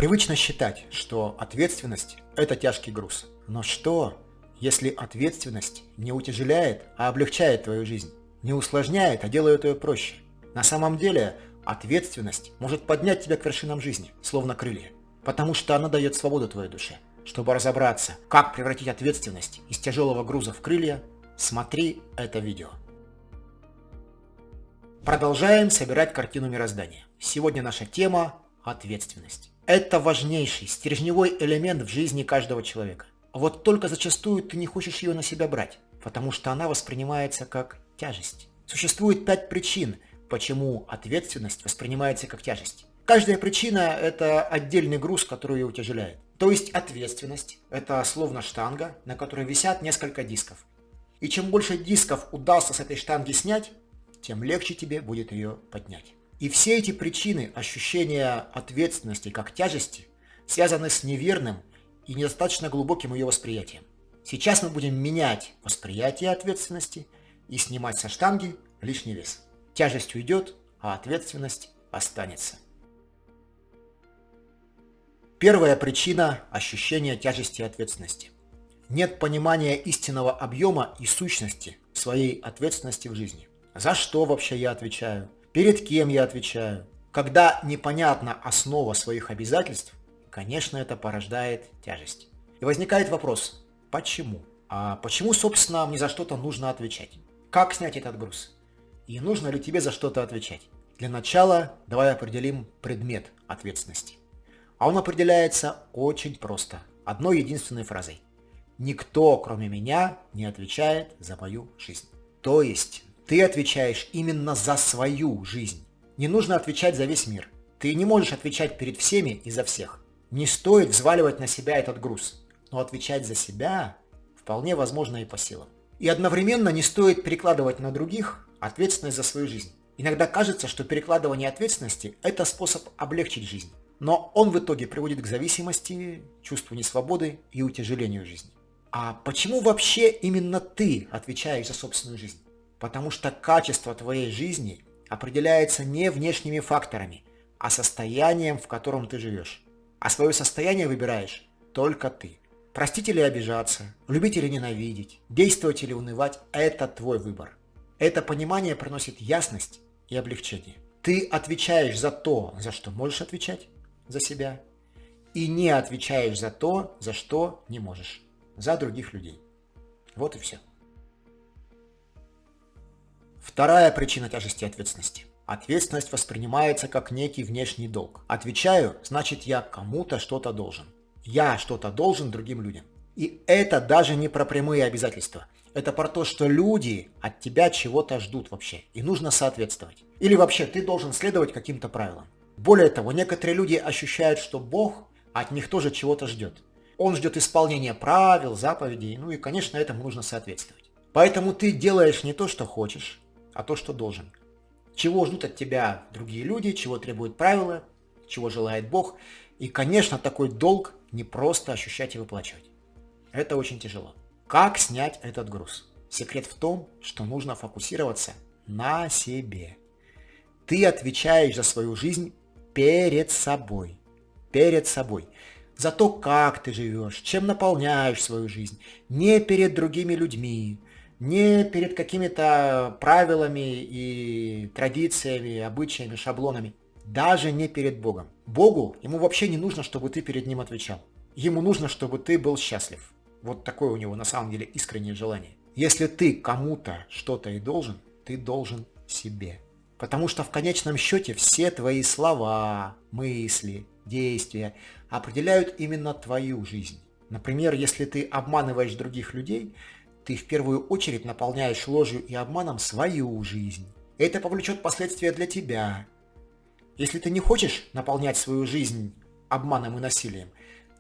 Привычно считать, что ответственность – это тяжкий груз. Но что, если ответственность не утяжеляет, а облегчает твою жизнь? Не усложняет, а делает ее проще? На самом деле, ответственность может поднять тебя к вершинам жизни, словно крылья. Потому что она дает свободу твоей душе. Чтобы разобраться, как превратить ответственность из тяжелого груза в крылья, смотри это видео. Продолжаем собирать картину мироздания. Сегодня наша тема – ответственность. Это важнейший, стержневой элемент в жизни каждого человека. Вот только зачастую ты не хочешь ее на себя брать, потому что она воспринимается как тяжесть. Существует 5 причин, почему ответственность воспринимается как тяжесть. Каждая причина – это отдельный груз, который ее утяжеляет. То есть ответственность – это словно штанга, на которой висят несколько дисков. И чем больше дисков удастся с этой штанги снять, тем легче тебе будет ее поднять. И все эти причины ощущения ответственности как тяжести связаны с неверным и недостаточно глубоким ее восприятием. Сейчас мы будем менять восприятие ответственности и снимать со штанги лишний вес. Тяжесть уйдет, а ответственность останется. Первая причина ощущения тяжести и ответственности. Нет понимания истинного объема и сущности своей ответственности в жизни. За что вообще я отвечаю? Перед кем я отвечаю? Когда непонятна основа своих обязательств, конечно, это порождает тяжесть. И возникает вопрос, почему? А почему, собственно, мне за что-то нужно отвечать? Как снять этот груз? И нужно ли тебе за что-то отвечать? Для начала давай определим предмет ответственности. А он определяется очень просто, одной единственной фразой. Никто, кроме меня, не отвечает за мою жизнь. То есть ты отвечаешь именно за свою жизнь. Не нужно отвечать за весь мир. Ты не можешь отвечать перед всеми и за всех. Не стоит взваливать на себя этот груз. Но отвечать за себя вполне возможно и по силам. И одновременно не стоит перекладывать на других ответственность за свою жизнь. Иногда кажется, что перекладывание ответственности – это способ облегчить жизнь. Но он в итоге приводит к зависимости, чувству несвободы и утяжелению жизни. А почему вообще именно ты отвечаешь за собственную жизнь? Потому что качество твоей жизни определяется не внешними факторами, а состоянием, в котором ты живешь. А свое состояние выбираешь только ты. Простить или обижаться, любить или ненавидеть, действовать или унывать – это твой выбор. Это понимание приносит ясность и облегчение. Ты отвечаешь за то, за что можешь отвечать, за себя, и не отвечаешь за то, за что не можешь, за других людей. Вот и все. Вторая причина тяжести ответственности. Ответственность воспринимается как некий внешний долг. Отвечаю, значит я кому-то что-то должен. Я что-то должен другим людям. И это даже не про прямые обязательства. Это про то, что люди от тебя чего-то ждут вообще. И нужно соответствовать. Или вообще ты должен следовать каким-то правилам. Более того, некоторые люди ощущают, что Бог от них тоже чего-то ждет. Он ждет исполнения правил, заповедей. Ну и, конечно, этому нужно соответствовать. Поэтому ты делаешь не то, что хочешь, а то, что должен. Чего ждут от тебя другие люди, чего требуют правила, чего желает Бог. И, конечно, такой долг не просто ощущать и выплачивать. Это очень тяжело. Как снять этот груз? Секрет в том, что нужно фокусироваться на себе. Ты отвечаешь за свою жизнь перед собой. Перед собой. За то, как ты живешь, чем наполняешь свою жизнь. Не перед другими людьми. Не перед какими-то правилами и традициями, обычаями, шаблонами. Даже не перед Богом. Богу, ему вообще не нужно, чтобы ты перед ним отвечал. Ему нужно, чтобы ты был счастлив. Вот такое у него на самом деле искреннее желание. Если ты кому-то что-то и должен, ты должен себе. Потому что в конечном счете все твои слова, мысли, действия определяют именно твою жизнь. Например, если ты обманываешь других людей, ты в первую очередь наполняешь ложью и обманом свою жизнь. Это повлечет последствия для тебя. Если ты не хочешь наполнять свою жизнь обманом и насилием,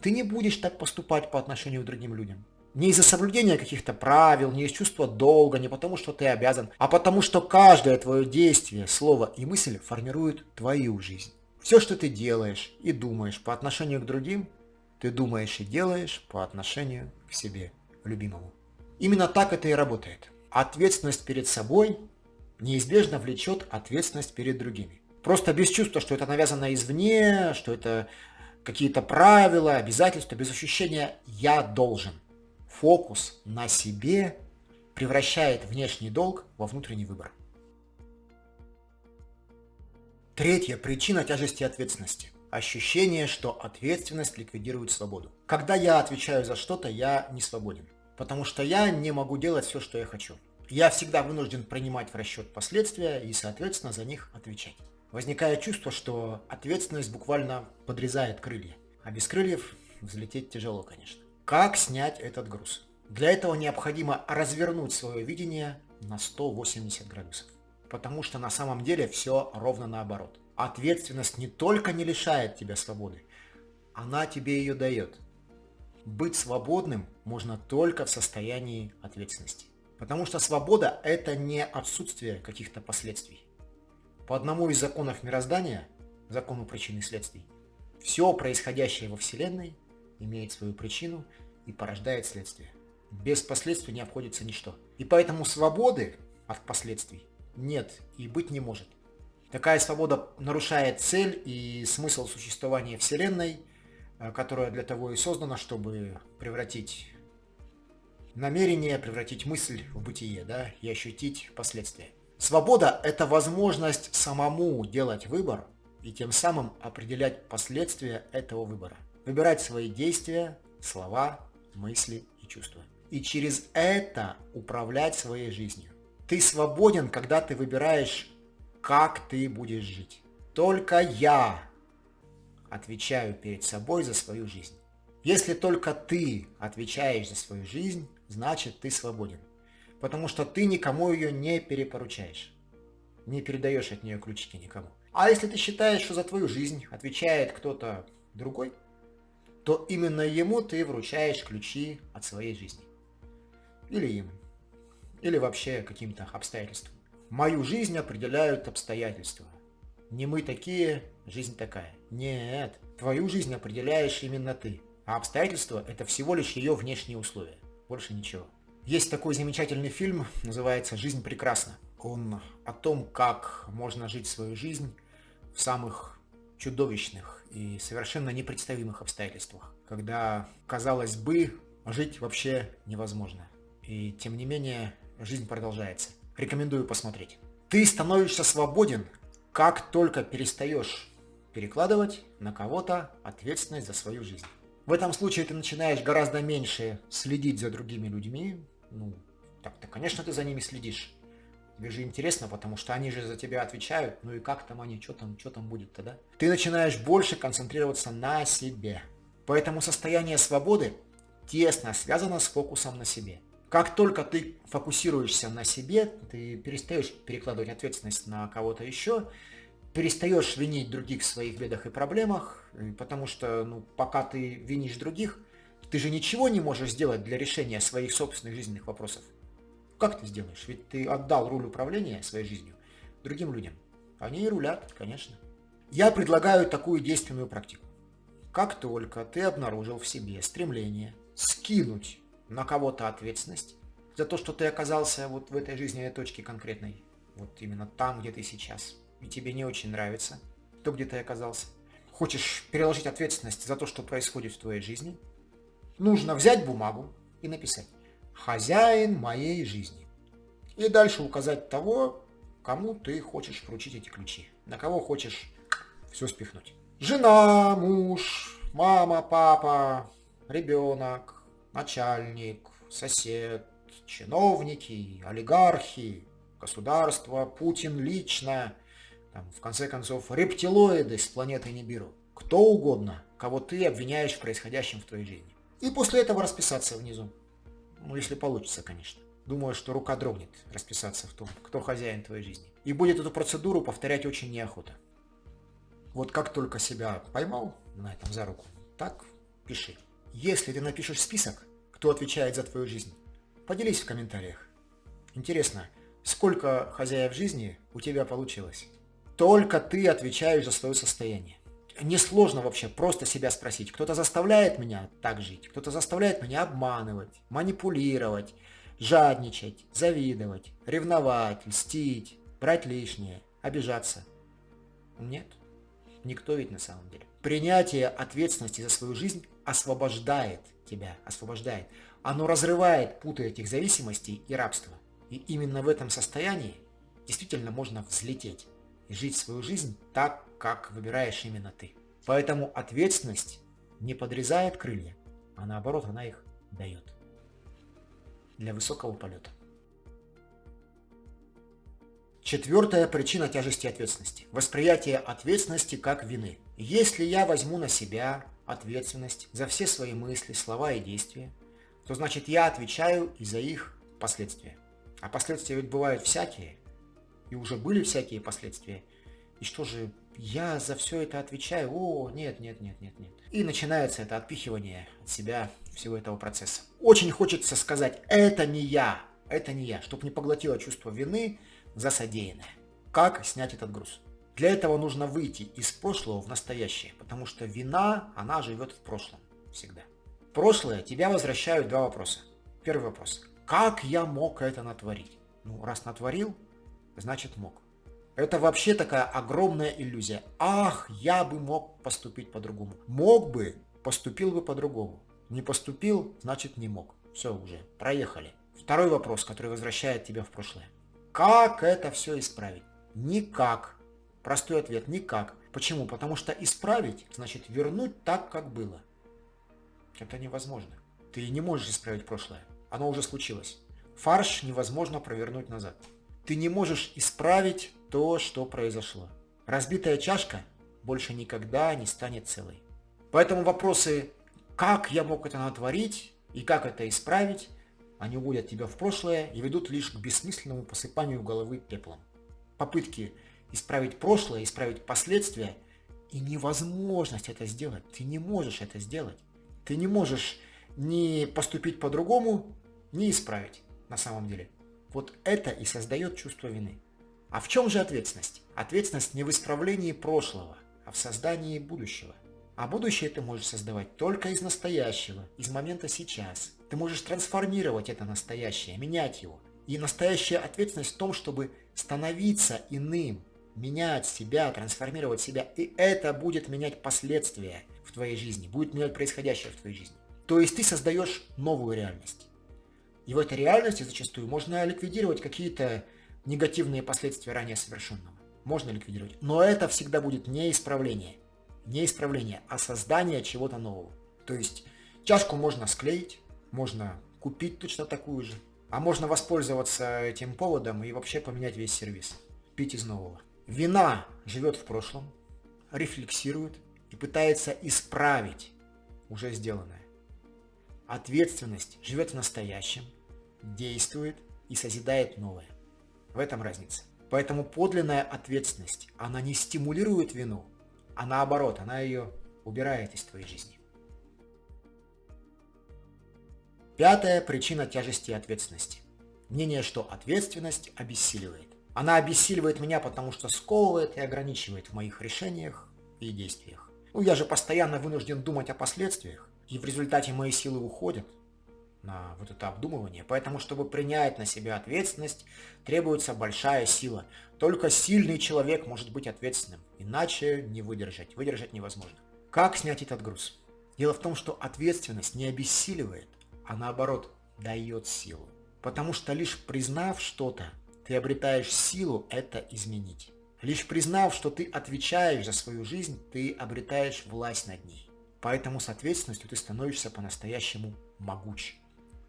ты не будешь так поступать по отношению к другим людям. Не из-за соблюдения каких-то правил, не из чувства долга, не потому что ты обязан, а потому что каждое твое действие, слово и мысль формируют твою жизнь. Все, что ты делаешь и думаешь по отношению к другим, ты думаешь и делаешь по отношению к себе, любимому. Именно так это и работает. Ответственность перед собой неизбежно влечет ответственность перед другими. Просто без чувства, что это навязано извне, что это какие-то правила, обязательства, без ощущения «я должен». Фокус на себе превращает внешний долг во внутренний выбор. Третья причина тяжести ответственности. Ощущение, что ответственность ликвидирует свободу. Когда я отвечаю за что-то, я не свободен. Потому что я не могу делать все, что я хочу. Я всегда вынужден принимать в расчет последствия и, соответственно, за них отвечать. Возникает чувство, что ответственность буквально подрезает крылья. А без крыльев взлететь тяжело, конечно. Как снять этот груз? Для этого необходимо развернуть свое видение на 180 градусов. Потому что на самом деле все ровно наоборот. Ответственность не только не лишает тебя свободы, она тебе ее дает. Быть свободным можно только в состоянии ответственности. Потому что свобода – это не отсутствие каких-то последствий. По одному из законов мироздания, закону причин и следствий, все происходящее во Вселенной имеет свою причину и порождает следствие. Без последствий не обходится ничто. И поэтому свободы от последствий нет и быть не может. Такая свобода нарушает цель и смысл существования Вселенной, которая для того и создана, чтобы превратить намерение, превратить мысль в бытие, да, и ощутить последствия. Свобода – это возможность самому делать выбор и тем самым определять последствия этого выбора. Выбирать свои действия, слова, мысли и чувства. И через это управлять своей жизнью. Ты свободен, когда ты выбираешь, как ты будешь жить. Только я отвечаю перед собой за свою жизнь. Если только ты отвечаешь за свою жизнь, значит ты свободен. Потому что ты никому ее не перепоручаешь. Не передаешь от нее ключики никому. А если ты считаешь, что за твою жизнь отвечает кто-то другой, то именно ему ты вручаешь ключи от своей жизни. Или им. Или вообще каким-то обстоятельствам. Мою жизнь определяют обстоятельства. Не мы такие, жизнь такая. Нет, твою жизнь определяешь именно ты. А обстоятельства – это всего лишь ее внешние условия. Больше ничего. Есть такой замечательный фильм, называется «Жизнь прекрасна». Он о том, как можно жить свою жизнь в самых чудовищных и совершенно непредставимых обстоятельствах, когда, казалось бы, жить вообще невозможно. И тем не менее, жизнь продолжается. Рекомендую посмотреть. Ты становишься свободен, как только перестаешь перекладывать на кого-то ответственность за свою жизнь. В этом случае ты начинаешь гораздо меньше следить за другими людьми. Ну, так-то, конечно, ты за ними следишь. Тебе же интересно, потому что они же за тебя отвечают. Ну и как там они, что там будет тогда? Ты начинаешь больше концентрироваться на себе. Поэтому состояние свободы тесно связано с фокусом на себе. Как только ты фокусируешься на себе, ты перестаешь перекладывать ответственность на кого-то еще, перестаешь винить других в своих бедах и проблемах, потому что, пока ты винишь других, ты же ничего не можешь сделать для решения своих собственных жизненных вопросов. Как ты сделаешь? Ведь ты отдал руль управления своей жизнью другим людям. Они и рулят, конечно. Я предлагаю такую действенную практику. Как только ты обнаружил в себе стремление скинуть на кого-то ответственность за то, что ты оказался вот в этой жизненной точке конкретной, вот именно там, где ты сейчас, и тебе не очень нравится то, где ты оказался, хочешь переложить ответственность за то, что происходит в твоей жизни, нужно взять бумагу и написать «Хозяин моей жизни». И дальше указать того, кому ты хочешь вручить эти ключи, на кого хочешь все спихнуть. Жена, муж, мама, папа, ребенок, начальник, сосед, чиновники, олигархи, государство, Путин лично, в конце концов, рептилоиды с планеты Нибиру. Кто угодно, кого ты обвиняешь в происходящем в твоей жизни. И после этого расписаться внизу. Если получится, конечно. Думаю, что рука дрогнет расписаться в том, кто хозяин твоей жизни. И будет эту процедуру повторять очень неохота. Вот как только себя поймал на этом за руку, так пиши. Если ты напишешь список, кто отвечает за твою жизнь, поделись в комментариях. Интересно, сколько хозяев жизни у тебя получилось? Только ты отвечаешь за свое состояние. Несложно вообще просто себя спросить. Кто-то заставляет меня так жить, кто-то заставляет меня обманывать, манипулировать, жадничать, завидовать, ревновать, льстить, брать лишнее, обижаться. Нет, никто ведь на самом деле. Принятие ответственности за свою жизнь освобождает тебя, освобождает. Оно разрывает путы этих зависимостей и рабства. И именно в этом состоянии действительно можно взлететь и жить свою жизнь так, как выбираешь именно ты. Поэтому ответственность не подрезает крылья, а наоборот она их дает для высокого полета. Четвертая причина тяжести ответственности. Восприятие ответственности как вины. Если я возьму на себя ответственность за все свои мысли, слова и действия, то значит я отвечаю и за их последствия. А последствия ведь бывают всякие, и уже были всякие последствия. И что же, я за все это отвечаю? О, нет. И начинается это отпихивание от себя всего этого процесса. Очень хочется сказать, это не я, чтобы не поглотило чувство вины за содеянное. Как снять этот груз? Для этого нужно выйти из прошлого в настоящее, потому что вина, она живет в прошлом всегда. В прошлое тебя возвращают два вопроса. Первый вопрос. Как я мог это натворить? Ну, раз натворил, значит мог. Это вообще такая огромная иллюзия. Ах, я бы мог поступить по-другому. Мог бы, поступил бы по-другому. Не поступил, значит не мог. Все уже, проехали. Второй вопрос, который возвращает тебя в прошлое. Как это все исправить? Никак. Простой ответ – никак. Почему? Потому что исправить значит вернуть так, как было. Это невозможно. Ты не можешь исправить прошлое. Оно уже случилось. Фарш невозможно провернуть назад. Ты не можешь исправить то, что произошло. Разбитая чашка больше никогда не станет целой. Поэтому вопросы, как я мог это натворить и как это исправить, они уводят тебя в прошлое и ведут лишь к бессмысленному посыпанию головы пеплом. Попытки исправить прошлое, исправить последствия и невозможность это сделать. Ты не можешь это сделать. Ты не можешь ни поступить по-другому, ни исправить на самом деле. Вот это и создает чувство вины. А в чем же ответственность? Ответственность не в исправлении прошлого, а в создании будущего. А будущее ты можешь создавать только из настоящего, из момента сейчас. Ты можешь трансформировать это настоящее, менять его. И настоящая ответственность в том, чтобы становиться иным, менять себя, трансформировать себя. И это будет менять последствия в твоей жизни, будет менять происходящее в твоей жизни. То есть ты создаешь новую реальность. И в этой реальности зачастую можно ликвидировать какие-то негативные последствия ранее совершенного. Можно ликвидировать. Но это всегда будет не исправление. Не исправление, а создание чего-то нового. То есть чашку можно склеить, можно купить точно такую же, а можно воспользоваться этим поводом и вообще поменять весь сервис. Пить из нового. Вина живет в прошлом, рефлексирует и пытается исправить уже сделанное. Ответственность живет в настоящем, действует и созидает новое. В этом разница. Поэтому подлинная ответственность, она не стимулирует вину, а наоборот, она ее убирает из твоей жизни. Пятая причина тяжести ответственности. Мнение, что ответственность обессиливает. Она обессиливает меня, потому что сковывает и ограничивает в моих решениях и действиях. Я же постоянно вынужден думать о последствиях, и в результате мои силы уходят на вот это обдумывание. Поэтому, чтобы принять на себя ответственность, требуется большая сила. Только сильный человек может быть ответственным, иначе не выдержать. Выдержать невозможно. Как снять этот груз? Дело в том, что ответственность не обессиливает, а наоборот дает силу. Потому что лишь признав что-то, ты обретаешь силу это изменить. Лишь признав, что ты отвечаешь за свою жизнь, ты обретаешь власть над ней. Поэтому с ответственностью ты становишься по-настоящему могуч.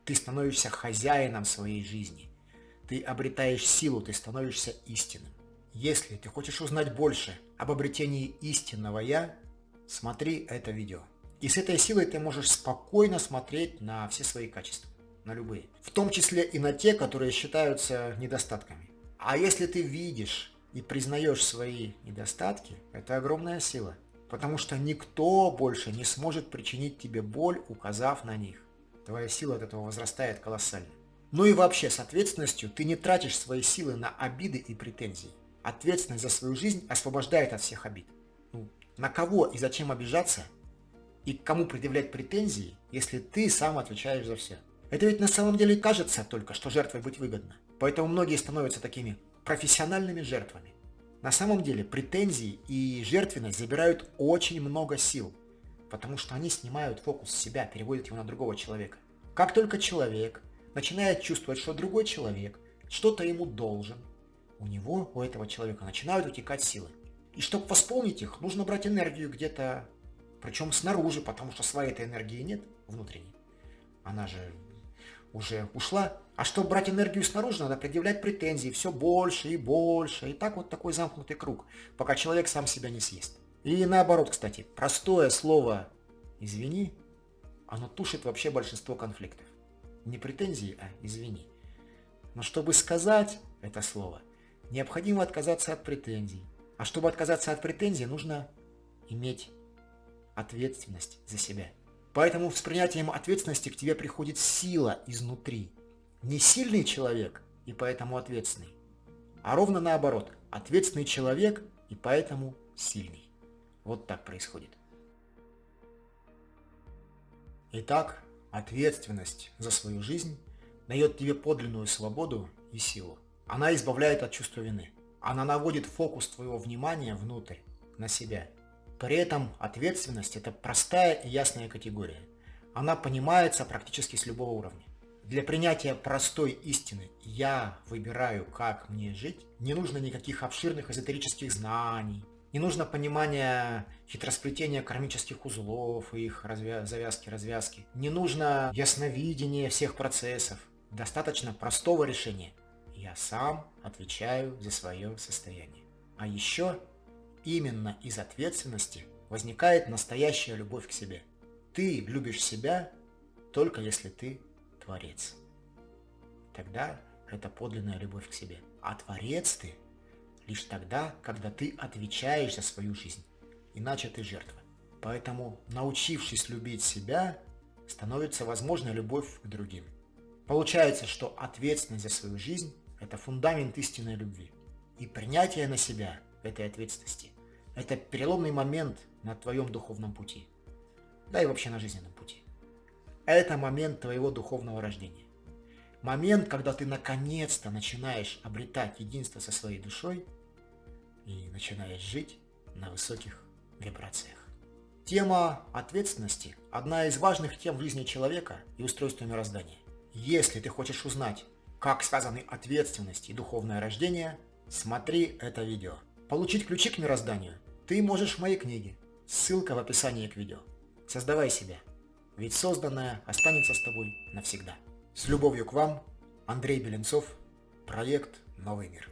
Ты становишься хозяином своей жизни. Ты обретаешь силу, ты становишься истинным. Если ты хочешь узнать больше об обретении истинного «Я», смотри это видео. И с этой силой ты можешь спокойно смотреть на все свои качества, на любые. В том числе и на те, которые считаются недостатками. А если ты видишь и признаешь свои недостатки, это огромная сила. Потому что никто больше не сможет причинить тебе боль, указав на них. Твоя сила от этого возрастает колоссально. Ну и вообще, с ответственностью ты не тратишь свои силы на обиды и претензии. Ответственность за свою жизнь освобождает от всех обид. На кого и зачем обижаться, и к кому предъявлять претензии, если ты сам отвечаешь за все? Это ведь на самом деле кажется только, что жертвой быть выгодно. Поэтому многие становятся такими профессиональными жертвами. На самом деле претензии и жертвенность забирают очень много сил, потому что они снимают фокус с себя, переводят его на другого человека. Как только человек начинает чувствовать, что другой человек что-то ему должен, у этого человека начинают утекать силы. И чтобы восполнить их, нужно брать энергию где-то, причем снаружи, потому что своей этой энергии нет внутренней. Она же уже ушла. А чтобы брать энергию снаружи, надо предъявлять претензии все больше и больше. И так вот такой замкнутый круг, пока человек сам себя не съест. И наоборот, кстати, простое слово «извини», оно тушит вообще большинство конфликтов. Не претензии, а «извини». Но чтобы сказать это слово, необходимо отказаться от претензий. А чтобы отказаться от претензий, нужно иметь ответственность за себя. Поэтому с принятием ответственности к тебе приходит сила изнутри. Не сильный человек и поэтому ответственный, а ровно наоборот. Ответственный человек и поэтому сильный. Вот так происходит. Итак, ответственность за свою жизнь дает тебе подлинную свободу и силу. Она избавляет от чувства вины. Она наводит фокус твоего внимания внутрь, на себя. При этом ответственность – это простая и ясная категория. Она понимается практически с любого уровня. Для принятия простой истины «я выбираю, как мне жить» не нужно никаких обширных эзотерических знаний, не нужно понимания хитросплетения кармических узлов и их завязки-развязки, не нужно ясновидения всех процессов. Достаточно простого решения. Я сам отвечаю за свое состояние. А еще именно из ответственности возникает настоящая любовь к себе. Ты любишь себя только если ты творец. Тогда это подлинная любовь к себе. А творец ты лишь тогда, когда ты отвечаешь за свою жизнь. Иначе ты жертва. Поэтому, научившись любить себя, становится возможна любовь к другим. Получается, что ответственность за свою жизнь – это фундамент истинной любви. И принятие на себя этой ответственности – это переломный момент на твоем духовном пути. Да и вообще на жизненном пути. Это момент твоего духовного рождения. Момент, когда ты наконец-то начинаешь обретать единство со своей душой и начинаешь жить на высоких вибрациях. Тема ответственности – одна из важных тем в жизни человека и устройства мироздания. Если ты хочешь узнать, как связаны ответственность и духовное рождение, смотри это видео. Получить ключи к мирозданию ты можешь в моей книге. Ссылка в описании к видео. Создавай себя, ведь созданное останется с тобой навсегда. С любовью к вам, Андрей Беленцов, проект «Новый мир».